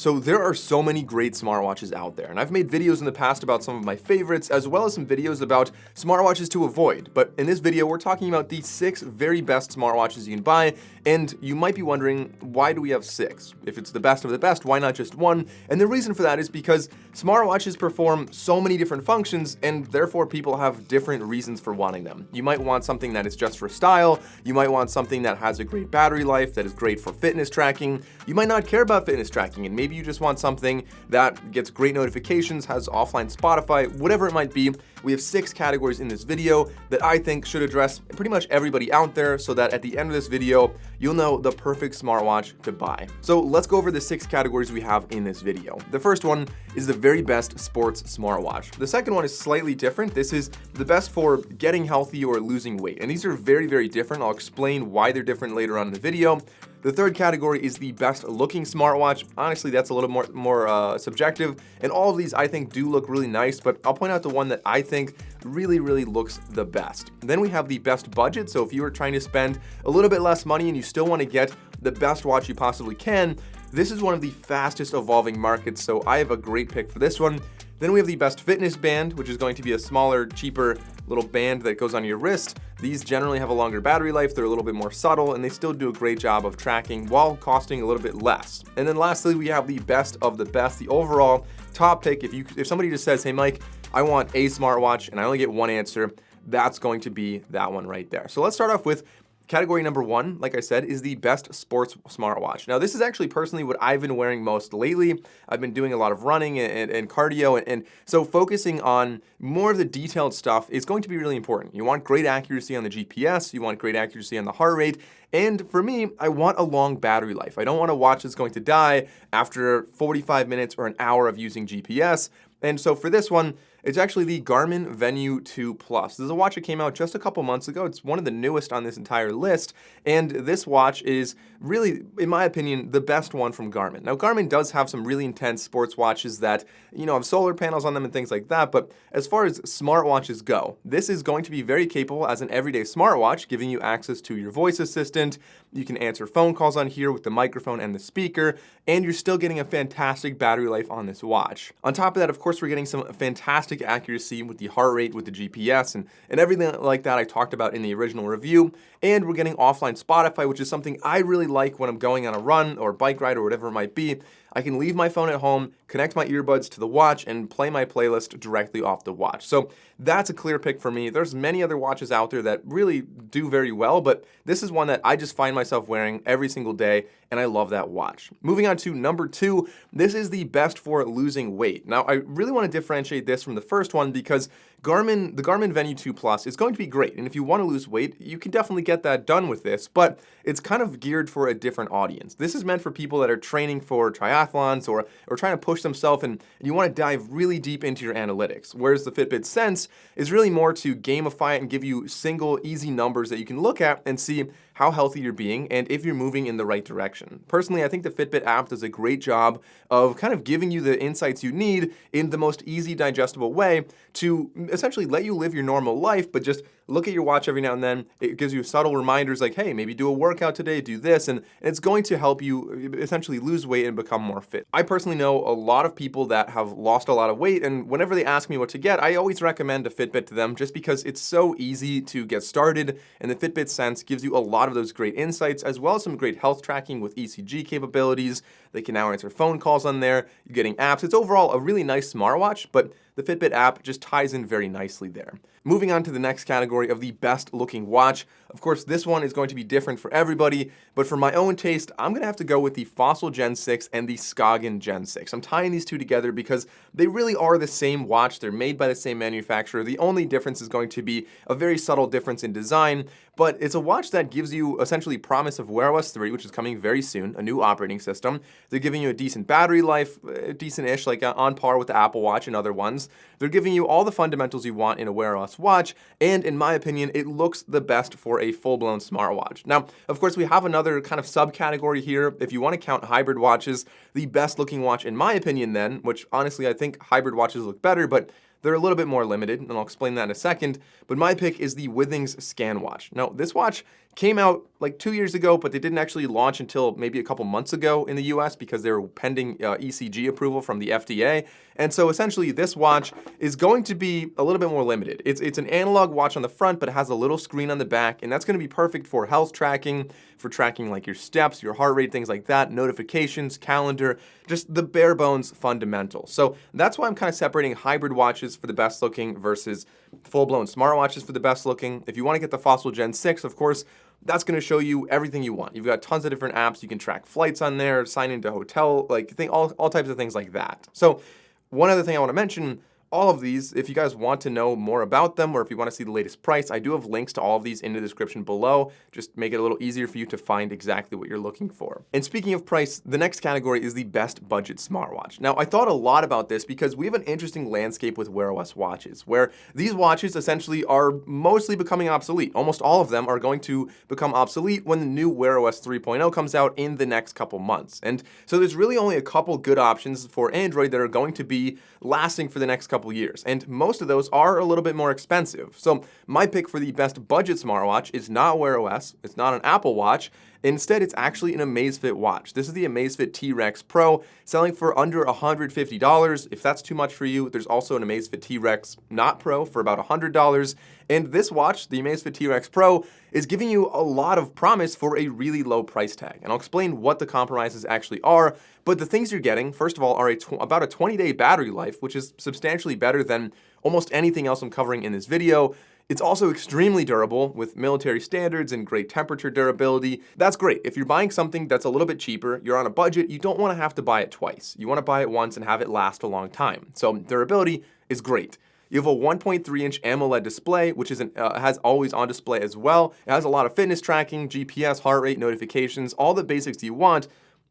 So there are so many great smartwatches out there, and I've made videos in the past about some of my favorites, as well as some videos about smartwatches to avoid. But in this video, we're talking about the 6 very best smartwatches you can buy, and you might be wondering, why do we have 6? If it's the best of the best, why not just one? And the reason for that is because smartwatches perform so many different functions, and therefore people have different reasons for wanting them. You might want something that is just for style, you might want something that has a great battery life, that is great for fitness tracking, you might not care about fitness tracking, and maybe you just want something that gets great notifications, has offline Spotify, whatever it might be. We have 6 categories in this video that I think should address pretty much everybody out there, so that at the end of this video, you'll know the perfect smartwatch to buy. So let's go over the 6 categories we have in this video. The first one is the very best sports smartwatch. The second one is slightly different. This is the best for getting healthy or losing weight. And these are very, very different. I'll explain why they're different later on in the video. The third category is the best looking smartwatch. Honestly, that's a little more subjective, and all of these I think do look really nice, but I'll point out the one that I think really looks the best. Then we have the best budget, so if you are trying to spend a little bit less money and you still want to get the best watch you possibly can, this is one of the fastest evolving markets, so I have a great pick for this one. Then we have the best fitness band, which is going to be a smaller, cheaper little band that goes on your wrist. These generally have a longer battery life, they're a little bit more subtle, and they still do a great job of tracking while costing a little bit less. And then lastly, we have the best of the best, the overall top pick. If somebody just says, hey Mike, I want a smartwatch, and I only get one answer, that's going to be that one right there. So let's start off with category number 1, like I said, is the best sports smartwatch. Now, this is actually personally what I've been wearing most lately. I've been doing a lot of running and cardio, and so focusing on more of the detailed stuff is going to be really important. You want great accuracy on the GPS, you want great accuracy on the heart rate, and for me, I want a long battery life. I don't want a watch that's going to die after 45 minutes or an hour of using GPS. And so for this one, it's actually the Garmin Venue 2 Plus. This is a watch that came out just a couple months ago. It's one of the newest on this entire list, and this watch is really, in my opinion, the best one from Garmin. Now, Garmin does have some really intense sports watches that, have solar panels on them and things like that, but as far as smartwatches go, this is going to be very capable as an everyday smartwatch, giving you access to your voice assistant. You can answer phone calls on here with the microphone and the speaker, and you're still getting a fantastic battery life on this watch. On top of that, of course, we're getting some fantastic accuracy with the heart rate, with the GPS, and everything like that I talked about in the original review. And we're getting offline Spotify, which is something I really like when I'm going on a run or bike ride or whatever it might be. I can leave my phone at home, connect my earbuds to the watch, and play my playlist directly off the watch. So that's a clear pick for me. There's many other watches out there that really do very well, but this is one that I just find myself wearing every single day, and I love that watch. Moving on to number 2, this is the best for losing weight. Now, I really want to differentiate this from the first one because the Garmin Venue 2 Plus is going to be great, and if you want to lose weight, you can definitely get that done with this, but it's kind of geared for a different audience. This is meant for people that are training for triathlons or trying to push themselves, and you want to dive really deep into your analytics, whereas the Fitbit Sense is really more to gamify it and give you single, easy numbers that you can look at and see how healthy you're being and if you're moving in the right direction. Personally, I think the Fitbit app does a great job of kind of giving you the insights you need in the most easy, digestible way to essentially let you live your normal life, but just look at your watch every now and then. It gives you subtle reminders like, hey, maybe do a workout today, do this, and it's going to help you essentially lose weight and become more fit. I personally know a lot of people that have lost a lot of weight, and whenever they ask me what to get, I always recommend a Fitbit to them just because it's so easy to get started, and the Fitbit Sense gives you a lot of those great insights, as well as some great health tracking with ECG capabilities. They can now answer phone calls on there. You're getting apps. It's overall a really nice smartwatch, but the Fitbit app just ties in very nicely there. Moving on to the next category of the best looking watch. Of course, this one is going to be different for everybody, but for my own taste, I'm going to have to go with the Fossil Gen 6 and the Skagen Gen 6. I'm tying these two together because they really are the same watch. They're made by the same manufacturer. The only difference is going to be a very subtle difference in design, but it's a watch that gives you essentially promise of Wear OS 3, which is coming very soon, a new operating system. They're giving you a decent battery life, decent-ish, like on par with the Apple Watch and other ones. They're giving you all the fundamentals you want in a Wear OS watch, and in my opinion, it looks the best for a full-blown smartwatch. Now, of course, we have another kind of subcategory here. If you want to count hybrid watches, the best-looking watch, in my opinion then, which honestly I think hybrid watches look better, but they're a little bit more limited, and I'll explain that in a second, but my pick is the Withings Scan Watch. Now, this watch came out like 2 years ago, but they didn't actually launch until maybe a couple months ago in the US because they were pending ECG approval from the FDA. And so essentially this watch is going to be a little bit more limited. It's an analog watch on the front, but it has a little screen on the back, and that's going to be perfect for health tracking, for tracking like your steps, your heart rate, things like that, notifications, calendar, just the bare bones fundamentals. So that's why I'm kind of separating hybrid watches for the best looking versus full-blown smartwatches for the best looking. If you want to get the Fossil Gen 6, of course, that's going to show you everything you want. You've got tons of different apps. You can track flights on there, sign into hotel, all types of things like that. So one other thing I want to mention, all of these, if you guys want to know more about them or if you want to see the latest price, I do have links to all of these in the description below. Just make it a little easier for you to find exactly what you're looking for. And speaking of price, the next category is the best budget smartwatch. Now, I thought a lot about this because we have an interesting landscape with Wear OS watches, where these watches essentially are mostly becoming obsolete. Almost all of them are going to become obsolete when the new Wear OS 3.0 comes out in the next couple months. And so there's really only a couple good options for Android that are going to be lasting for the next couple years, and most of those are a little bit more expensive. So my pick for the best budget smartwatch is not Wear OS, it's not an Apple Watch. Instead, it's actually an Amazfit watch. This is the Amazfit T-Rex Pro, selling for under $150. If that's too much for you, there's also an Amazfit T-Rex Not Pro for about $100. And this watch, the Amazfit T-Rex Pro, is giving you a lot of promise for a really low price tag. And I'll explain what the compromises actually are. But the things you're getting, first of all, are about a 20-day battery life, which is substantially better than almost anything else I'm covering in this video. It's also extremely durable with military standards and great temperature durability. That's great. If you're buying something that's a little bit cheaper, you're on a budget, you don't want to have to buy it twice. You want to buy it once and have it last a long time. So durability is great. You have a 1.3-inch AMOLED display, which has always on display as well. It has a lot of fitness tracking, GPS, heart rate, notifications, all the basics you want.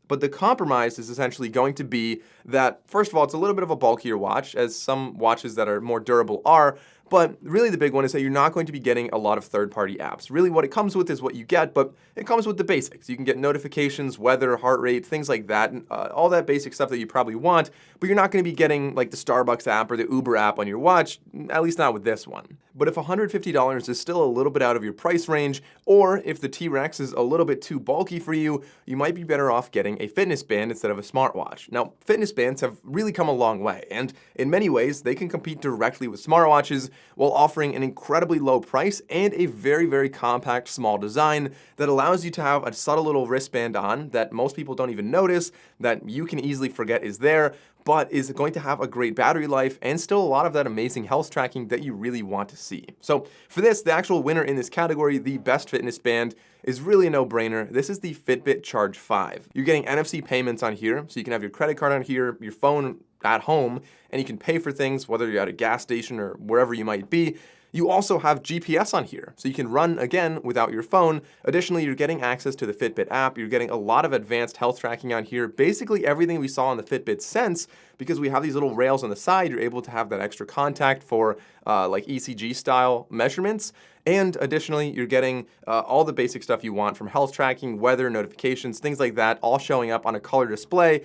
But the compromise is essentially going to be that, first of all, it's a little bit of a bulkier watch, as some watches that are more durable are. But really the big one is that you're not going to be getting a lot of third-party apps. Really what it comes with is what you get, but it comes with the basics. You can get notifications, weather, heart rate, things like that, and all that basic stuff that you probably want, but you're not going to be getting like the Starbucks app or the Uber app on your watch, at least not with this one. But if $150 is still a little bit out of your price range, or if the T-Rex is a little bit too bulky for you, you might be better off getting a fitness band instead of a smartwatch. Now, fitness bands have really come a long way, and in many ways, they can compete directly with smartwatches while offering an incredibly low price and a very, very compact, small design that allows you to have a subtle little wristband on that most people don't even notice, that you can easily forget is there, but is going to have a great battery life and still a lot of that amazing health tracking that you really want to see. So for this, the actual winner in this category, the best fitness band, is really a no-brainer. This is the Fitbit Charge 5. You're getting NFC payments on here, so you can have your credit card on here, your phone at home, and you can pay for things, whether you're at a gas station or wherever you might be. You also have GPS on here, so you can run, again, without your phone. Additionally, you're getting access to the Fitbit app. You're getting a lot of advanced health tracking on here. Basically everything we saw on the Fitbit Sense, because we have these little rails on the side, you're able to have that extra contact for like ECG-style measurements. And additionally, you're getting all the basic stuff you want from health tracking, weather, notifications, things like that, all showing up on a color display.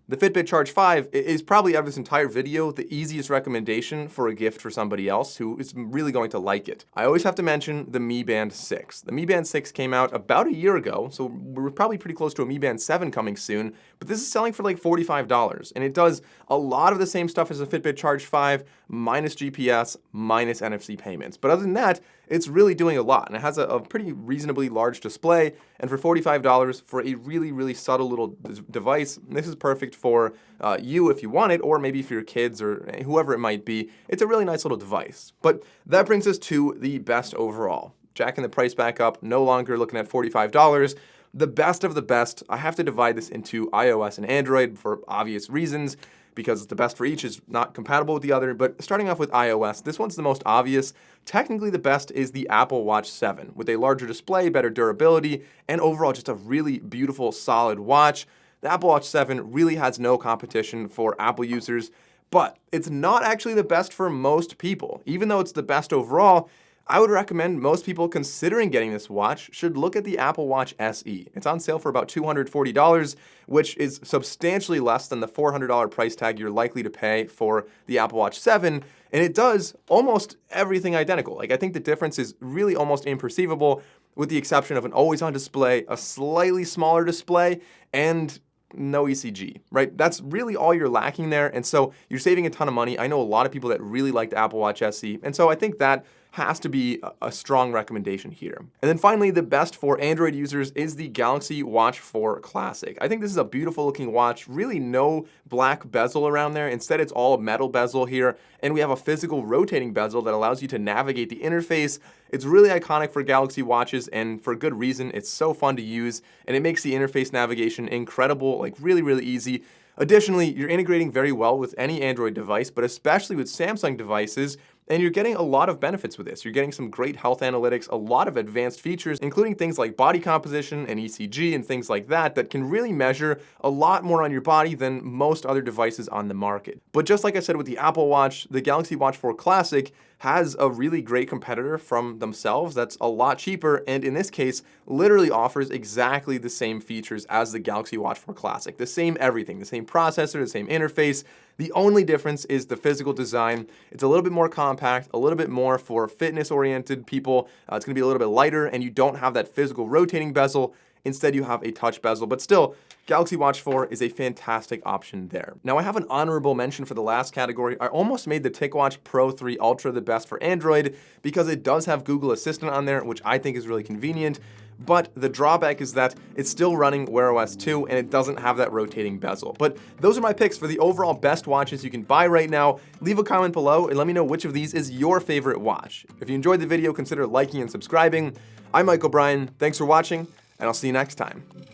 The Fitbit Charge 5 is probably, out of this entire video, the easiest recommendation for a gift for somebody else who is really going to like it. I always have to mention the Mi Band 6. The Mi Band 6 came out about a year ago, so we're probably pretty close to a Mi Band 7 coming soon, but this is selling for like $45, and it does a lot of the same stuff as a Fitbit Charge 5, minus GPS, minus NFC payments. But other than that, it's really doing a lot, and it has a pretty reasonably large display, and for $45 for a really, really subtle little device, this is perfect for you if you want it, or maybe for your kids or whoever it might be. It's a really nice little device. But that brings us to the best overall. Jacking the price back up, no longer looking at $45. The best of the best, I have to divide this into iOS and Android for obvious reasons, because the best for each is not compatible with the other. But starting off with iOS, this one's the most obvious. Technically, the best is the Apple Watch 7, with a larger display, better durability, and overall just a really beautiful, solid watch. The Apple Watch 7 really has no competition for Apple users, but it's not actually the best for most people. Even though it's the best overall, I would recommend most people considering getting this watch should look at the Apple Watch SE. It's on sale for about $240, which is substantially less than the $400 price tag you're likely to pay for the Apple Watch 7, and it does almost everything identical. Like, I think the difference is really almost imperceivable. with the exception of an always-on display, a slightly smaller display, and no ECG, right? That's really all you're lacking there, and so you're saving a ton of money. I know a lot of people that really like the Apple Watch SE, and so I think that has to be a strong recommendation here. And then finally, the best for Android users is the Galaxy Watch 4 Classic. I think this is a beautiful looking watch, really no black bezel around there. Instead, it's all metal bezel here, and we have a physical rotating bezel that allows you to navigate the interface. It's really iconic for Galaxy watches, and for good reason. It's so fun to use, and it makes the interface navigation incredible, like really, really easy. Additionally, you're integrating very well with any Android device, but especially with Samsung devices, and you're getting a lot of benefits with this. You're getting some great health analytics, a lot of advanced features, including things like body composition and ECG and things like that can really measure a lot more on your body than most other devices on the market. But just like I said with the Apple Watch, the Galaxy Watch 4 Classic has a really great competitor from themselves that's a lot cheaper, and in this case, literally offers exactly the same features as the Galaxy Watch 4 Classic. The same everything, the same processor, the same interface. The only difference is the physical design. It's a little bit more compact, a little bit more for fitness-oriented people. It's gonna be a little bit lighter, and you don't have that physical rotating bezel. Instead, you have a touch bezel, but still, Galaxy Watch 4 is a fantastic option there. Now, I have an honorable mention for the last category. I almost made the TicWatch Pro 3 Ultra the best for Android because it does have Google Assistant on there, which I think is really convenient. But the drawback is that it's still running Wear OS 2 and it doesn't have that rotating bezel. But those are my picks for the overall best watches you can buy right now. Leave a comment below and let me know which of these is your favorite watch. If you enjoyed the video, consider liking and subscribing. I'm Mike O'Brien. Thanks for watching, and I'll see you next time.